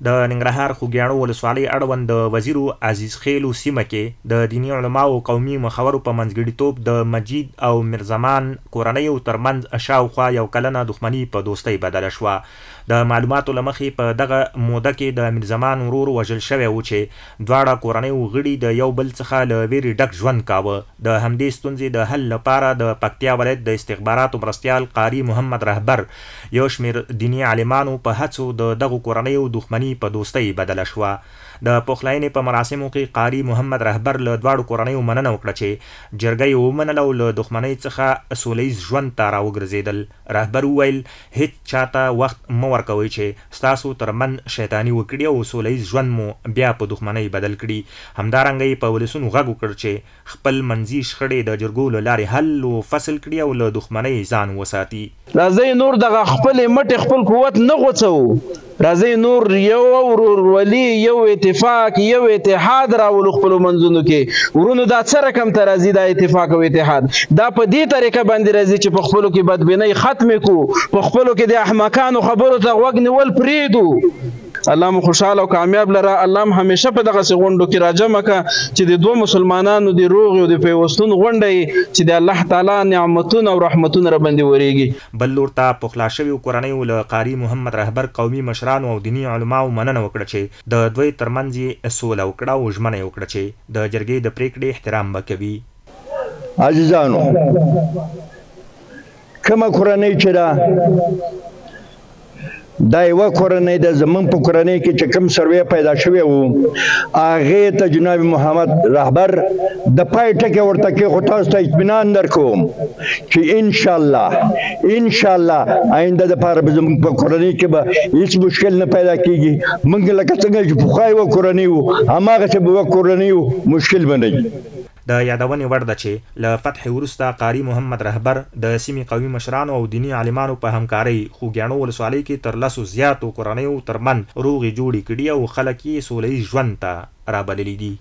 د ننګرهار خوږیاڼو ولسوالۍ اړوند د وزیرو عزیز خیلو سیمه کې د دیني علماو او قومي مخورو په منځګړیتوب د مجید او میرزمان کورنیو ترمنځ شاوخوا یو کلنه دښمني په دوستۍ بدله شوه. د معلوماتو له مخې په دغه موده کې د میرزمان ورور وژل شوی و چې دواړه کورنیو غړي د یو بل څخه له ویرې ډک ژوند کاوه. د همدې ستونزې د حل لپاره د پکتیا ولایت د استخباراتو مرستیال قاري محمد رهبر یو شمېر دیني عالمانو په هڅو د دغو کورنیو دښمني په دوستۍ بدله شوه. د پخلاینې په مراسمو کې قاري محمد رهبر له دواړو کورنیو مننه وکړه چې جرګه یې ومنله او له دښمنۍ څخه سولیز ژوند ته راوګرځېدل. رهبر وویل هیڅ چاته وخت مه ورکوئ چې ستاسو ترمنځ شیطاني وکړي او سولیز ژوند مو بیا په دښمنۍ بدل کړي. همدارنګه یې په ولسونو غږ وکړ چې خپل منځي شخړې د جرګو له لارې حل و فصل کړي او له دښمنۍ ځان وساتي. راځئ نور دغه خپلې مټې خپل قوت نه غوڅوو. راځئ نور یو ورورولي، یو اتفاق، یو اتحاد راولو خپلو منځونو کې. ورونو دا څه رقم ته راځي دا اتفاق او اتحاد؟ دا په دې طریقه باندې راځي چې په خپلو کې بدبینۍ ختمې کړو، په خپلو کې د احمقانو خبرو ته غوږ نیول پرېږدو. الله مو خوشحاله او کامیاب لره. الله هم همیشه په دغسې غونډو کې راجمع کړه چې د دوه مسلمانانو د روغې او د پیوستون غونډه یې چې د الله تعالی نعمتونه او رحمتونه راباندې ورېږي. بل لور ته پخلا شویو کورنیو له قاري محمد رهبر قومي مشرانو او دیني علماو مننه وکړه چې د دوی ترمنځ یې سوله وکړه او ژمنه یې وکړه چې د جرګې د پریکړې احترام به کوي. عزیزانو، کومه کورنۍ چې ده دا یوه کورنۍ ده. زمونږ په کورنۍ کې چې کوم سروې پیدا شوی و هغې ته جناب محمد رهبر د پای ټکی ورته کېښود. تاسو ته اطمینان درکوم چې انشاءالله آینده دپاره به زموږ په کورنۍ کې به هېڅ مشکل نه پیدا کېږي. موږ لکه څنګه چې پخوا یوه کورنۍ وو هماغسې به یوه کورنۍ وو، مشکل به نه وي. د یادونې وړ ده چې له فتح وروسته قاري محمد رهبر د سیمې قومي مشرانو او دیني عالمانو په همکارۍ خوږیاڼو ولسوالۍ کې تر 10 زیاتو کورنیو ترمنځ روغې جوړې کړي او خلک یې سوله ییز ژوند ته رابللي دي.